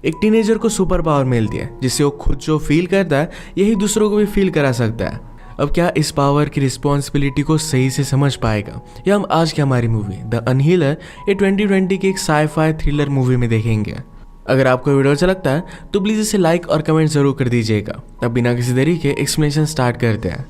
एक टीनेजर को super power मिलती है जिससे वो खुद जो फील करता है यही दूसरों को भी फील करा सकता है। अब क्या इस पावर की रिस्पॉन्सिबिलिटी को सही से समझ पाएगा, या हम आज की हमारी मूवी द अनहीलर ये 2020 की एक साई-फाई थ्रिलर मूवी में देखेंगे। अगर आपको वीडियो अच्छा लगता है तो प्लीज़ इसे लाइक और कमेंट जरूर कर दीजिएगा। अब बिना किसी देरी के एक्सप्लेनेशन स्टार्ट करते हैं।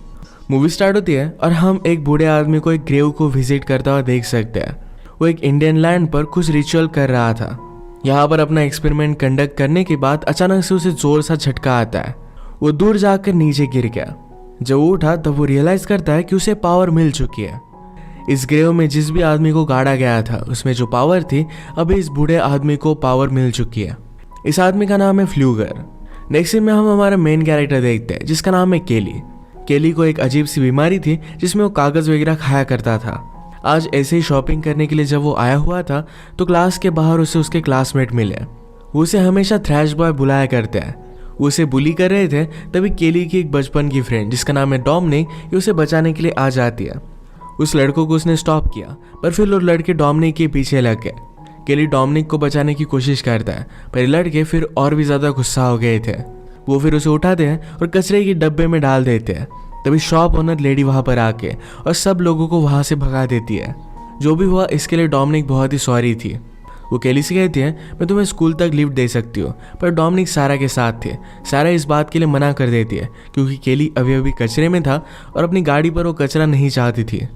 मूवी स्टार्ट होती है और हम एक बूढ़े आदमी को एक ग्रेव को विजिट करता हुआ देख सकते हैं। वो एक इंडियन लैंड पर कुछ रिचुअल कर रहा था। यहाँ पर अपना एक्सपेरिमेंट कंडक्ट करने के बाद अचानक से उसे जोर सा झटका आता है। वो दूर जाकर नीचे गिर गया। जब वो उठा तब वो रियलाइज करता है कि उसे पावर मिल चुकी है। इस ग्रेव में जिस भी आदमी को गाड़ा गया था उसमें जो पावर थी अभी इस बूढ़े आदमी को पावर मिल चुकी है। इस आदमी का नाम है फ्लूगर। नेक्स्ट सीन में हम हमारा मेन कैरेक्टर देखते हैं जिसका नाम है केली। केली को एक अजीब सी बीमारी थी जिसमें वो कागज वगैरह खाया करता था। आज ऐसे ही शॉपिंग करने के लिए जब वो आया हुआ था तो क्लास के बाहर उसे उसके क्लासमेट मिले। वो उसे हमेशा थ्रैश बॉय बुलाया करते हैं। वो उसे बुली कर रहे थे तभी केली की एक बचपन की फ्रेंड जिसका नाम है डोमिनिक ये उसे बचाने के लिए आ जाती है। उस लड़कों को उसने स्टॉप किया पर फिर वो लड़के डोमिनिक के पीछे लग गए। केली डोमिनिक को बचाने की कोशिश करता है पर लड़के फिर और भी ज़्यादा गुस्सा हो गए थे। वो फिर उसे उठाते हैं और कचरे के डब्बे में डाल देते हैं। तभी शॉप ओनर लेडी वहाँ पर आके और सब लोगों को वहाँ से भगा देती है। जो भी हुआ इसके लिए डोमिनिक बहुत ही सॉरी थी। वो केली से कहती है मैं तुम्हें स्कूल तक लिफ्ट दे सकती हूँ, पर डोमिनिक सारा के साथ थे। सारा इस बात के लिए मना कर देती है क्योंकि केली अभी अभी कचरे में था और अपनी गाड़ी पर वो कचरा नहीं चाहती थी।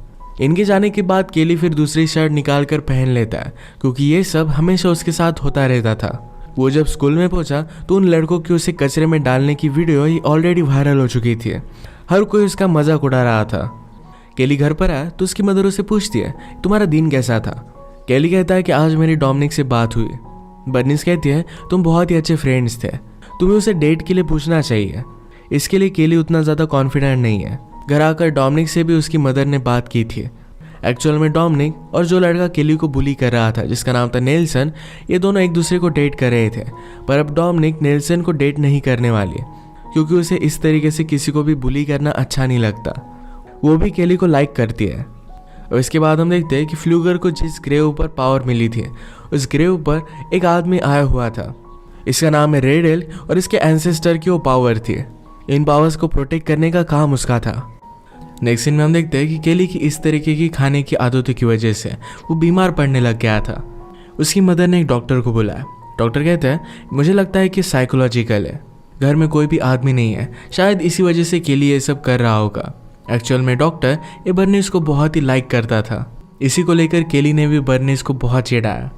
इनके जाने के बाद केली फिर दूसरी शर्ट निकाल कर पहन लेता है क्योंकि ये सब हमेशा उसके साथ होता रहता था। वो जब स्कूल में पहुंचा तो उन लड़कों की उसे कचरे में डालने की वीडियो ही ऑलरेडी वायरल हो चुकी थी। हर कोई उसका मजाक उड़ा रहा था। केली घर पर आया तो उसकी मदर उसे पूछती है तुम्हारा दिन कैसा था। केली कहता है कि आज मेरी डोमिनिक से बात हुई। बर्निस कहती है तुम बहुत ही अच्छे फ्रेंड्स थे, तुम्हें उसे डेट के लिए पूछना चाहिए। इसके लिए केली उतना ज़्यादा कॉन्फिडेंट नहीं है। घर आकर डोमिनिक से भी उसकी मदर ने बात की थी। एक्चुअल में डोमिनिक और जो लड़का केली को बुली कर रहा था जिसका नाम था नेल्सन, ये दोनों एक दूसरे को डेट कर रहे थे। पर अब डोमिनिक नेल्सन को डेट नहीं करने वाली क्योंकि उसे इस तरीके से किसी को भी बुली करना अच्छा नहीं लगता। वो भी केली को लाइक करती है। और इसके बाद हम देखते हैं कि फ्लूगर को जिस ग्रेव पर पावर मिली थी उस ग्रेव पर एक आदमी आया हुआ था। इसका नाम है रेडेल और इसके एंसेस्टर की वो पावर थी। इन पावर्स को प्रोटेक्ट करने का काम उसका था। नेक्स्ट सीन में हम देखते हैं कि केली की इस तरीके की खाने की आदतों की वजह से वो बीमार पड़ने लग गया था। उसकी मदर ने एक डॉक्टर को बुलाया। डॉक्टर कहते हैं मुझे लगता है कि साइकोलॉजिकल है, घर में कोई भी आदमी नहीं है, शायद इसी वजह से केली ये सब कर रहा होगा। एक्चुअल में डॉक्टर ये बर्निस को बहुत ही लाइक करता था। इसी को लेकर केली ने भी बर्निस को बहुत चिढ़ाया।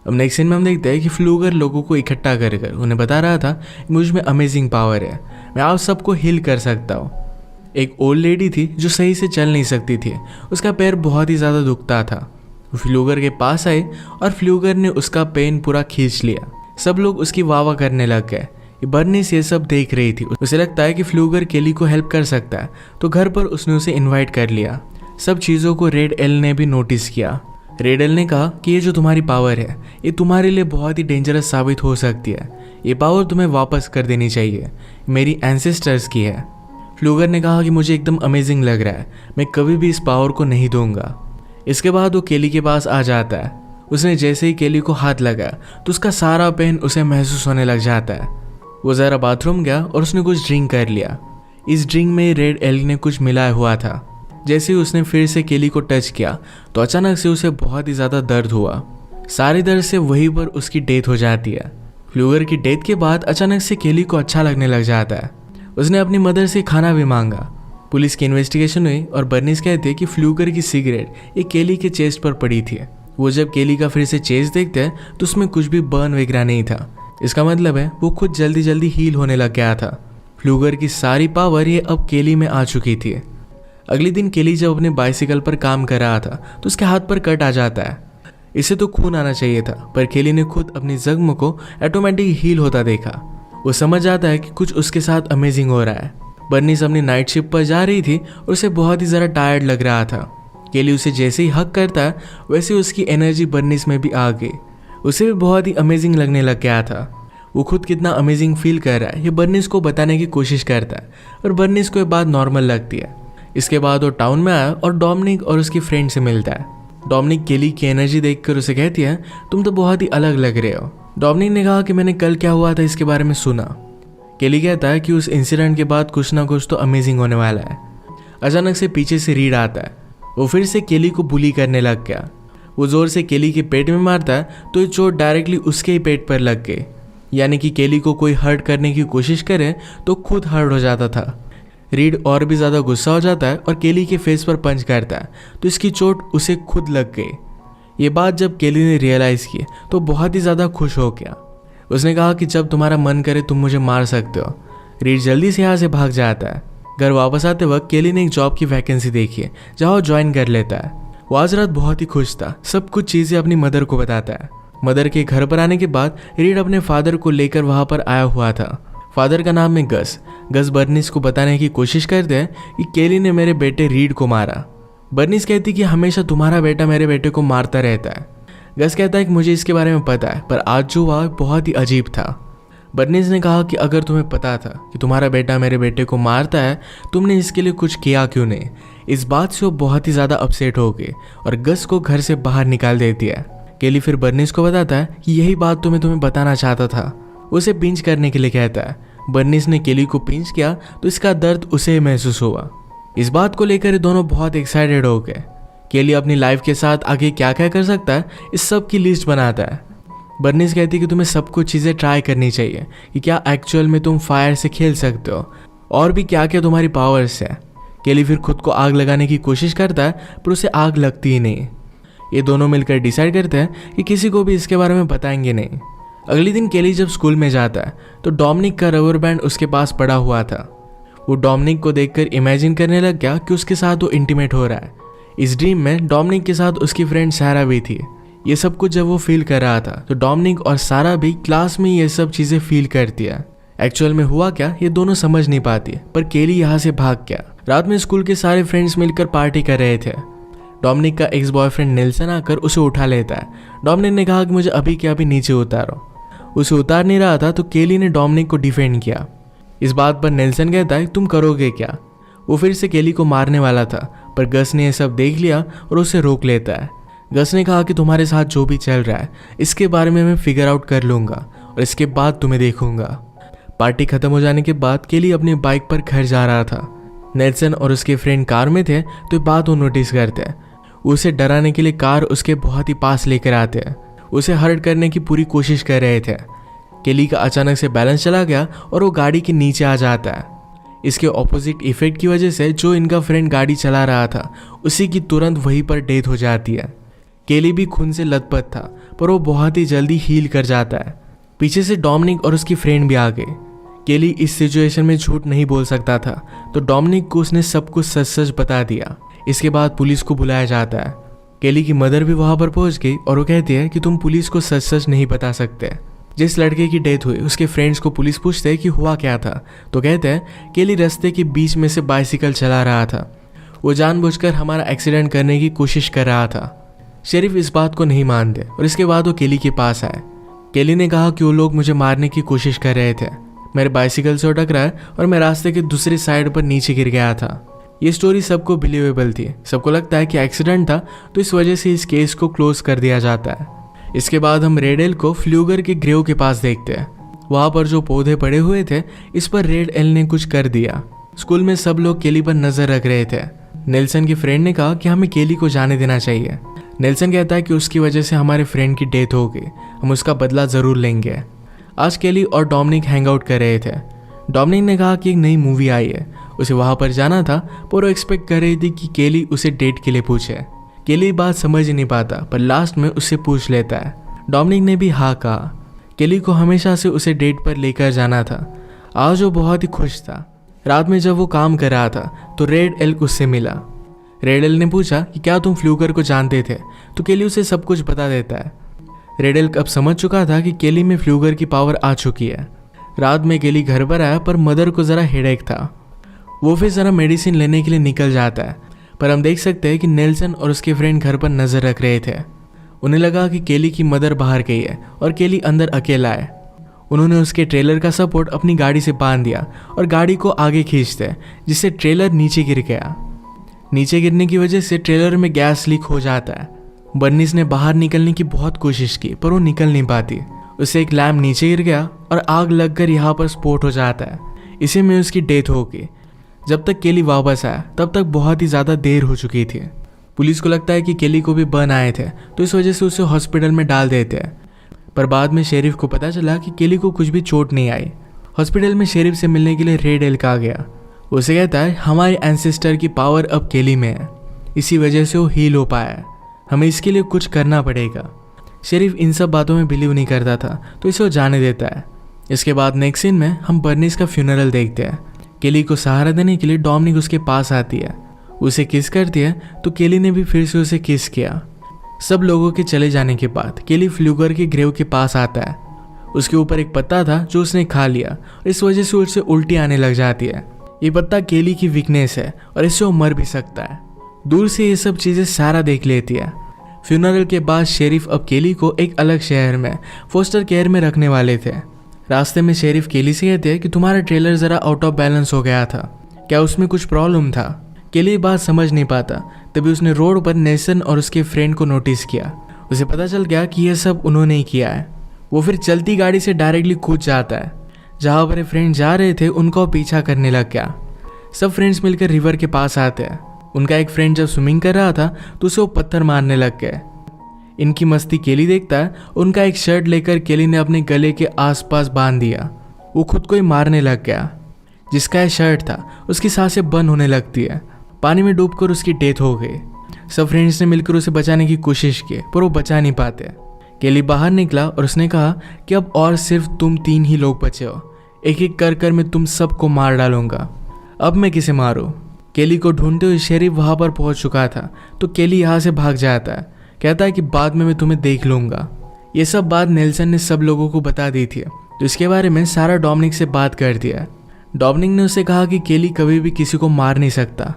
अब नेक्स्ट सीन में हम देखते हैं कि फ्लूगर लोगों को इकट्ठा कर कर उन्हें बता रहा था मुझ में अमेजिंग पावर है, मैं आप सबको हील कर सकता हूँ। एक ओल्ड लेडी थी जो सही से चल नहीं सकती थी, उसका पैर बहुत ही ज़्यादा दुखता था। फ्लूगर के पास आए और फ्लूगर ने उसका पेन पूरा खींच लिया। सब लोग उसकी वाह करने लग गए। बर्निस ये सब देख रही थी। उसे लगता है कि फ्लूगर केली को हेल्प कर सकता है तो घर पर उसने उसे इनवाइट कर लिया। सब चीज़ों को रेड एल ने भी नोटिस किया। रेड एल ने कहा कि ये जो तुम्हारी पावर है ये तुम्हारे लिए बहुत ही डेंजरस साबित हो सकती है। ये पावर तुम्हें वापस कर देनी चाहिए, मेरी एंसेस्टर्स की है। फ्लूगर ने कहा कि मुझे एकदम अमेजिंग लग रहा है, मैं कभी भी इस पावर को नहीं दूंगा। इसके बाद वो केली के पास आ जाता है। उसने जैसे ही केली को हाथ लगाया तो उसका सारा पेन उसे महसूस होने लग जाता है। वो ज़रा बाथरूम गया और उसने कुछ ड्रिंक कर लिया। इस ड्रिंक में रेड एल ने कुछ मिलाया हुआ था। जैसे ही उसने फिर से केली को टच किया तो अचानक से उसे बहुत ही ज़्यादा दर्द हुआ। सारी दर्द से वहीं पर उसकी डेथ हो जाती है। फ्लूगर की डेथ के बाद अचानक से केली को अच्छा लगने लग जाता है। उसने अपनी मदर से खाना भी मांगा। पुलिस की इन्वेस्टिगेशन हुई और बर्निस कहते हैं कि फ्लूगर की सिगरेट एक केली के चेस्ट पर पड़ी थी। वो जब केली का फिर से चेस्ट देखते हैं तो उसमें कुछ भी बर्न वगैरह नहीं था। इसका मतलब है वो खुद जल्दी जल्दी हील होने लग गया था। फ्लूगर की सारी पावर ये अब केली में आ चुकी थी। अगले दिन केली जब अपने बाइसिकल पर काम कर रहा था तो उसके हाथ पर कट आ जाता है। इसे तो खून आना चाहिए था पर केली ने खुद अपनी जख्म को ऑटोमेटिक हील होता देखा। वो समझ आता है कि कुछ उसके साथ अमेजिंग हो रहा है। बर्निस अपनी नाइट शिफ्ट पर जा रही थी और उसे बहुत ही ज़्यादा टायर्ड लग रहा था। केली उसे जैसे ही हक करता है वैसे उसकी एनर्जी बर्निस में भी आ गई। उसे भी बहुत ही अमेजिंग लगने लग गया था। वो खुद कितना अमेजिंग फील कर रहा है ये बर्निस को बताने की कोशिश करता है और बर्निस को ये बात नॉर्मल लगती है। इसके बाद वो टाउन में आया और डोमिनिक और उसकी फ्रेंड से मिलता है। डोमिनिक केली की एनर्जी देखकर उसे कहती है तुम तो बहुत ही अलग लग रहे हो। डोमिनिक ने कहा कि मैंने कल क्या हुआ था इसके बारे में सुना। केली कहता है कि उस इंसिडेंट के बाद कुछ ना कुछ तो अमेजिंग होने वाला है। अचानक से पीछे से रीड आता है। वो फिर से केली को बुली करने लग गया। वो जोर से केली के पेट में मारता है तो ये चोट डायरेक्टली उसके ही पेट पर लग गई। यानी कि केली को कोई हर्ट करने की कोशिश करे तो खुद हर्ट हो जाता था। रीड और भी ज़्यादा गुस्सा हो जाता है और केली के फेस पर पंच करता है तो इसकी चोट उसे खुद लग गई। ये बात जब केली ने रियलाइज़ की तो बहुत ही ज़्यादा खुश हो गया। उसने कहा कि जब तुम्हारा मन करे तुम मुझे मार सकते हो। रीड जल्दी से यहाँ से भाग जाता है। घर वापस आते वक्त केली ने एक जॉब की वैकेंसी देखी है जहाँ वो ज्वाइन कर लेता है। वो आज रात बहुत ही खुश था। सब कुछ चीज़ें अपनी मदर को बताता है। मदर के घर पर आने के बाद रीड अपने फादर को लेकर वहाँ पर आया हुआ था। फादर का नाम है गस। गस बर्निस को बताने की कोशिश करते हैं कि केली ने मेरे बेटे रीड को मारा। बर्निस कहती कि हमेशा तुम्हारा बेटा मेरे बेटे को मारता रहता है। गस कहता है कि मुझे इसके बारे में पता है, पर आज जो हुआ बहुत ही अजीब था। बर्निस ने कहा कि अगर तुम्हें पता था कि तुम्हारा बेटा मेरे बेटे को मारता है, तुमने इसके लिए कुछ किया क्यों नहीं। इस बात से वो बहुत ही ज़्यादा अपसेट हो गई और गस को घर से बाहर निकाल देती है। केली फिर बर्निस को बताता है कि यही बात तो मैं तुम्हें बताना चाहता था। उसे पिंच करने के लिए कहता है। बर्निस ने केली को पिंच किया तो इसका दर्द उसे महसूस हुआ। इस बात को लेकर ये दोनों बहुत एक्साइटेड हो गए। केली अपनी लाइफ के साथ आगे क्या क्या कर सकता है इस सब की लिस्ट बनाता है। बर्निस कहती है कि तुम्हें सब कुछ चीज़ें ट्राई करनी चाहिए कि क्या एक्चुअल में तुम फायर से खेल सकते हो और भी क्या क्या तुम्हारी पावर्स है। केली फिर खुद को आग लगाने की कोशिश करता है पर उसे आग लगती ही नहीं। ये दोनों मिलकर डिसाइड करते हैं कि किसी को भी इसके बारे में बताएंगे नहीं। अगले दिन केली जब स्कूल में जाता है तो डोमिनिक का रबर बैंड उसके पास पड़ा हुआ था। वो डोमिनिक को देखकर इमेजिन करने लग गया कि उसके साथ वो इंटीमेट हो रहा है। इस ड्रीम में डोमिनिक के साथ उसकी फ्रेंड सारा भी थी। ये सब कुछ जब वो फील कर रहा था तो डोमिनिक और सारा भी क्लास में ये सब चीज़ें फील करती है। एक्चुअल में हुआ क्या ये दोनों समझ नहीं पाती, पर केली यहाँ से भाग गया। रात में स्कूल के सारे फ्रेंड्स मिलकर पार्टी कर रहे थे। डोमिनिक का एक्स बॉयफ्रेंड नेल्सन आकर उसे उठा लेता है। डोमिनिक ने कहा कि मुझे अभी के अभी नीचे उतारो। उसे उतार नहीं रहा था तो केली ने डोमिनिक को डिफेंड किया। इस बात पर नेल्सन कहता है तुम करोगे क्या। वो फिर से केली को मारने वाला था, पर गस ने यह सब देख लिया और उसे रोक लेता है। गस ने कहा कि तुम्हारे साथ जो भी चल रहा है इसके बारे में मैं फिगर आउट कर लूँगा और इसके बाद तुम्हें देखूंगा। पार्टी खत्म हो जाने के बाद केली अपनी बाइक पर घर जा रहा था। नेल्सन और उसके फ्रेंड कार में थे तो बात वो नोटिस करते हैं। उसे डराने के लिए कार उसके बहुत ही पास लेकर आते हैं। उसे हर्ट करने की पूरी कोशिश कर रहे थे। केली का अचानक से बैलेंस चला गया और वो गाड़ी के नीचे आ जाता है। इसके ऑपोजिट इफेक्ट की वजह से जो इनका फ्रेंड गाड़ी चला रहा था उसी की तुरंत वहीं पर डेथ हो जाती है। केली भी खून से लथपथ था, पर वो बहुत ही जल्दी हील कर जाता है। पीछे से डोमिनिक और उसकी फ्रेंड भी आ गए। केली इस सिचुएशन में झूठ नहीं बोल सकता था तो डोमिनिक को उसने सब कुछ सच सच बता दिया। इसके बाद पुलिस को बुलाया जाता है। केली की मदर भी वहां पर पहुंच गई और वो कहती है कि तुम पुलिस को सच सच नहीं बता सकते। जिस लड़के की डेथ हुई उसके फ्रेंड्स को पुलिस पूछते हैं कि हुआ क्या था तो कहते हैं केली रास्ते के बीच में से बाइसिकल चला रहा था। वो जानबूझकर हमारा एक्सीडेंट करने की कोशिश कर रहा था। शेरिफ इस बात को नहीं मानते और इसके बाद वो केली के पास आए। केली ने कहा कि वो लोग मुझे मारने की कोशिश कर रहे थे। मेरे बाइसिकल से टकराया और मैं रास्ते के दूसरी साइड पर नीचे गिर गया था। ये स्टोरी सबको बिलीवेबल थी। सबको लगता है कि एक्सीडेंट था तो इस वजह से इस केस को क्लोज कर दिया जाता है। इसके बाद हम रेड एल को फ्लूगर के ग्रेव के पास देखते हैं। वहाँ पर जो पौधे पड़े हुए थे इस पर रेड एल ने कुछ कर दिया। स्कूल में सब लोग केली पर नजर रख रहे थे। नेल्सन की फ्रेंड ने कहा कि हमें केली को जाने देना चाहिए। नेल्सन कहता है कि उसकी वजह से हमारे फ्रेंड की डेथ हो गई, हम उसका बदला ज़रूर लेंगे। आज केली और डोमिनिक हैंग आउट कर रहे थे। डोमिनिक ने कहा कि एक नई मूवी आई है, उसे वहाँ पर जाना था, पर वो एक्सपेक्ट कर रही थी कि केली उसे डेट के लिए पूछे। केली बात समझ ही नहीं पाता पर लास्ट में उससे पूछ लेता है। डोमिनिक ने भी हाँ कहा। केली को हमेशा से उसे डेट पर लेकर जाना था। आज वो बहुत ही खुश था। रात में जब वो काम कर रहा था तो रेड एल उससे मिला। रेड एल ने पूछा कि क्या तुम फ्लूगर को जानते थे, तो केली उसे सब कुछ बता देता है। रेड एल अब समझ चुका था कि केली में फ्लूगर की पावर आ चुकी है। रात में केली घर पर आया पर मदर को ज़रा हेडेक था। वो फिर ज़रा मेडिसिन लेने के लिए निकल जाता है, पर हम देख सकते हैं कि नेल्सन और उसके फ्रेंड घर पर नज़र रख रहे थे। उन्हें लगा कि केली की मदर बाहर गई है और केली अंदर अकेला है। उन्होंने उसके ट्रेलर का सपोर्ट अपनी गाड़ी से बांध दिया और गाड़ी को आगे खींचते जिससे ट्रेलर नीचे गिर गया। नीचे गिरने की वजह से ट्रेलर में गैस लीक हो जाता है। बर्निस ने बाहर निकलने की बहुत कोशिश की पर वो निकल नहीं पाती। उसे एक लैम्प नीचे गिर गया और आग लगकर यहाँ पर स्फोट हो जाता है। इसी में उसकी डेथ हो गई। जब तक केली वापस आया तब तक बहुत ही ज़्यादा देर हो चुकी थी। पुलिस को लगता है कि केली को भी बर्न आए थे, तो इस वजह से उसे हॉस्पिटल में डाल देते हैं। पर बाद में शेरिफ को पता चला कि केली को कुछ भी चोट नहीं आई। हॉस्पिटल में शेरिफ से मिलने के लिए रेड एल्क आ गया। उसे कहता है हमारे एंसेस्टर की पावर अब केली में है, इसी वजह से वो हील हो पाया है, हमें इसके लिए कुछ करना पड़ेगा। शेरिफ इन सब बातों में बिलीव नहीं करता था, तो इसे वो जाने देता है। इसके बाद नेक्स्ट सीन में हम बर्निस का फ्यूनरल देखते हैं। केली को सहारा देने के लिए डोमिनिक उसके पास आती है, उसे किस करती है, तो केली ने भी फिर से उसे किस किया। सब लोगों के चले जाने के बाद केली फ्लूगर के ग्रेव के पास आता है। उसके ऊपर एक पत्ता था जो उसने खा लिया और इस वजह से उसे उल्टी आने लग जाती है। ये पत्ता केली की वीकनेस है और इससे वो मर भी सकता है। दूर से ये सब चीज़ें सारा देख लेती है। फ्यूनरल के बाद शेरिफ अब केली को एक अलग शहर में फोस्टर केयर में रखने वाले थे। रास्ते में शेरिफ केली से कहते हैं कि तुम्हारा ट्रेलर ज़रा आउट ऑफ बैलेंस हो गया था, क्या उसमें कुछ प्रॉब्लम था? केली ये बात समझ नहीं पाता। तभी उसने रोड पर नेल्सन और उसके फ्रेंड को नोटिस किया। उसे पता चल गया कि यह सब उन्होंने ही किया है। वो फिर चलती गाड़ी से डायरेक्टली कूद जाता है। जहाँ पर फ्रेंड जा रहे थे उनका वो पीछा करने लग गया। सब फ्रेंड्स मिलकर रिवर के पास आते हैं। उनका एक फ्रेंड जब स्विमिंग कर रहा था तो उसे वो पत्थर मारने लग गए। इनकी मस्ती केली देखता है। उनका एक शर्ट लेकर केली ने अपने गले के आसपास बांध दिया। वो खुद को ही मारने लग गया। जिसका यह शर्ट था उसकी सांसें बंद होने लगती है। पानी में डूबकर उसकी डेथ हो गई। सब फ्रेंड्स ने मिलकर उसे बचाने की कोशिश की पर वो बचा नहीं पाते। केली बाहर निकला और उसने कहा कि अब और सिर्फ तुम 3 ही लोग बचे हो, एक एक कर कर मैं तुम सबको मार डालूंगा। अब मैं किसे मारूं? केली को ढूंढते हुए शेरिफ वहां पर पहुंच चुका था, तो केली यहाँ से भाग जाता है। कहता है कि बाद में मैं तुम्हें देख लूंगा। ये सब बात नेल्सन ने सब लोगों को बता दी थी, तो इसके बारे में सारा डोमिनिक से बात कर दिया। डोमिनिक ने उसे कहा कि केली कभी भी किसी को मार नहीं सकता।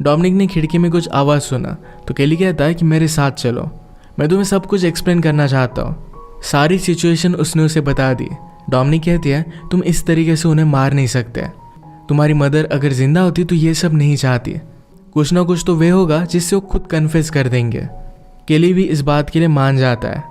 डोमिनिक ने खिड़की में कुछ आवाज़ सुना, तो केली कहता है कि मेरे साथ चलो, मैं तुम्हें सब कुछ एक्सप्लेन करना चाहता हूँ। सारी सिचुएशन उसने उसे बता दी। डोमिनिक कहती है तुम इस तरीके से उन्हें मार नहीं सकते। तुम्हारी मदर अगर जिंदा होती तो ये सब नहीं चाहती। कुछ ना कुछ तो वे होगा जिससे वो खुद कन्फेस कर देंगे। केली भी इस बात के लिए मान जाता है।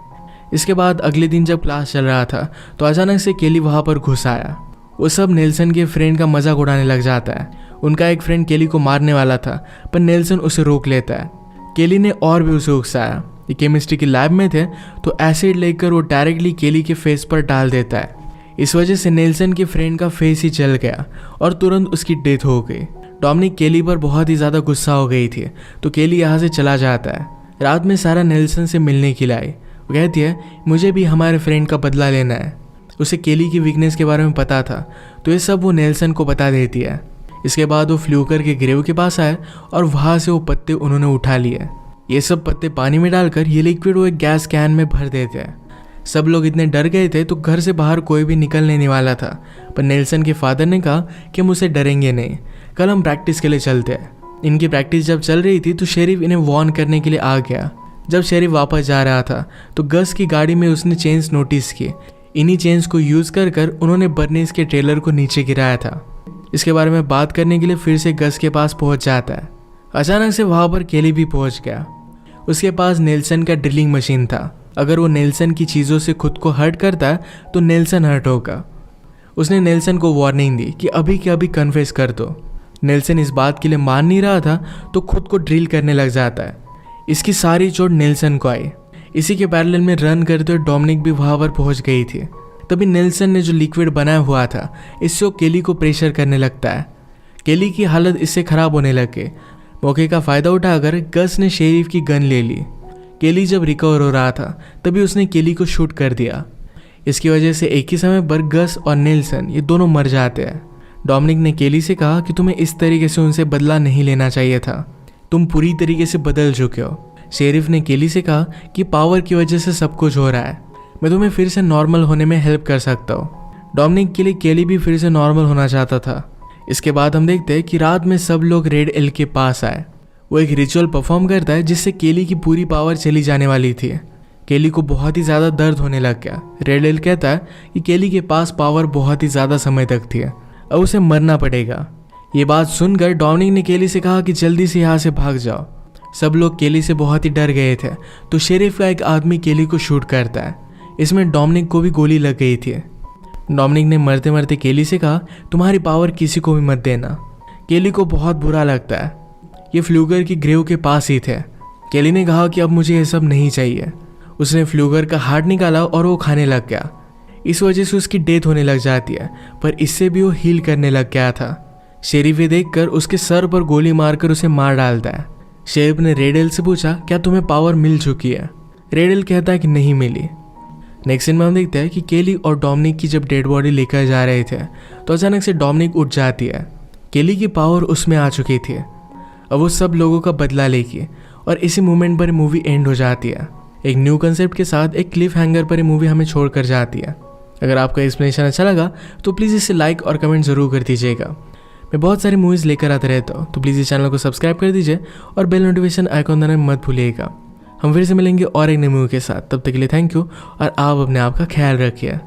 इसके बाद अगले दिन जब क्लास चल रहा था तो अचानक से केली वहाँ पर घुस आया। वो सब नेल्सन के फ्रेंड का मजाक उड़ाने लग जाता है। उनका एक फ्रेंड केली को मारने वाला था पर नेल्सन उसे रोक लेता है। केली ने और भी उसे उकसाया। ये केमिस्ट्री की लैब में थे तो एसिड लेकर वो डायरेक्टली केली के फेस पर डाल देता है। इस वजह से नेल्सन के फ्रेंड का फेस ही जल गया और तुरंत उसकी डेथ हो गई। डोमिनिक केली पर बहुत ही ज़्यादा गुस्सा हो गई थी, तो केली यहाँ से चला जाता है। रात में सारा नेल्सन से मिलने के लिए आई। वो कहती है मुझे भी हमारे फ्रेंड का बदला लेना है। उसे केली की वीकनेस के बारे में पता था, तो ये सब वो नेल्सन को बता देती है। इसके बाद वो फ्लूकर के ग्रेव के पास आए और वहाँ से वो पत्ते उन्होंने उठा लिए। ये सब पत्ते पानी में डालकर ये लिक्विड वो एक गैस कैन में भर देते हैं। सब लोग इतने डर गए थे तो घर से बाहर कोई भी निकलने नहीं वाला था, पर नेल्सन के फादर ने कहा कि हम उसे डरेंगे नहीं, कल हम प्रैक्टिस के लिए चलते हैं। इनकी प्रैक्टिस जब चल रही थी तो शेरिफ इन्हें वार्न करने के लिए आ गया। जब शेरिफ वापस जा रहा था तो गस की गाड़ी में उसने चेन्स नोटिस की। इन्हीं चेन्स को यूज़ कर कर उन्होंने बर्निस के ट्रेलर को नीचे गिराया था। इसके बारे में बात करने के लिए फिर से गस के पास पहुंच जाता है। अचानक से वहाँ पर केली भी पहुंच गया। उसके पास नेल्सन का ड्रिलिंग मशीन था। अगर वो नेल्सन की चीज़ों से खुद को हर्ट करता तो नेल्सन हर्ट होगा। उसने नेल्सन को वार्निंग दी कि अभी के अभी कन्फेस कर दो। नेल्सन इस बात के लिए मान नहीं रहा था तो खुद को ड्रिल करने लग जाता है। इसकी सारी चोट नेल्सन को आई। इसी के पैरेलल में रन करते हुए डोमिनिक भी वहाँ पर पहुँच गई थी। तभी नेल्सन ने जो लिक्विड बनाया हुआ था इससे वो केली को प्रेशर करने लगता है। केली की हालत इससे ख़राब होने लग गई। मौके का फ़ायदा उठाकर गस ने शेरिफ की गन ले ली। केली जब रिकवर हो रहा था तभी उसने केली को शूट कर दिया। इसकी वजह से एक ही समय पर गस और नेल्सन ये दोनों मर जाते हैं। डोमिनिक ने केली से कहा कि तुम्हें इस तरीके से उनसे बदला नहीं लेना चाहिए था, तुम पूरी तरीके से बदल चुके हो। शेरिफ ने केली से कहा कि पावर की वजह से सब कुछ हो रहा है, मैं तुम्हें फिर से नॉर्मल होने में हेल्प कर सकता हूँ। डोमिनिक के लिए केली भी फिर से नॉर्मल होना चाहता था। इसके बाद हम देखते हैं कि रात में सब लोग रेड एल्क के पास आए। वो एक रिचुअल परफॉर्म करता है जिससे केली की पूरी पावर चली जाने वाली थी। केली को बहुत ही ज़्यादा दर्द होने लग गया। रेड एल्क कहता है कि केली के पास पावर बहुत ही ज़्यादा समय तक थी, अब उसे मरना पड़ेगा। ये बात सुनकर डोमिनिक ने केली से कहा कि जल्दी से यहाँ से भाग जाओ। सब लोग केली से बहुत ही डर गए थे, तो शेरिफ का एक आदमी केली को शूट करता है। इसमें डोमिनिक को भी गोली लग गई थी। डोमिनिक ने मरते मरते केली से कहा, तुम्हारी पावर किसी को भी मत देना। केली को बहुत बुरा लगता है। ये फ्लूगर की ग्रेव के पास ही थे। केली ने कहा कि अब मुझे ये सब नहीं चाहिए। उसने फ्लूगर का हार्ट निकाला और वो खाने लग गया। इस वजह से उसकी डेथ होने लग जाती है, पर इससे भी वो हील करने लग गया था। शेरिफ ये देखकर उसके सर पर गोली मारकर उसे मार डालता है। शेरिफ ने रेडल से पूछा, क्या तुम्हें पावर मिल चुकी है? रेडल कहता है कि नहीं मिली। नेक्स्ट सीन में हम देखते हैं कि केली और डोमिनिक की जब डेड बॉडी लेकर जा रहे थे तो अचानक से डोमिनिक उठ जाती है। केली की पावर उसमें आ चुकी थी। अब वो सब लोगों का बदला लेगी और इसी मोमेंट पर मूवी एंड हो जाती है। एक न्यू कंसेप्ट के साथ एक क्लिफ हैंगर पर मूवी हमें छोड़कर जाती है। अगर आपका एक्सप्लेनेशन अच्छा लगा तो प्लीज़ इसे लाइक और कमेंट ज़रूर कर दीजिएगा। मैं बहुत सारी मूवीज़ लेकर आता रहता हूँ, तो प्लीज़ इस चैनल को सब्सक्राइब कर दीजिए और बेल नोटिफिकेशन आइकॉन दबाना मत भूलिएगा। हम फिर से मिलेंगे और एक नई मूवी के साथ। तब तक के लिए थैंक यू और आप अपने आप का ख्याल रखिए।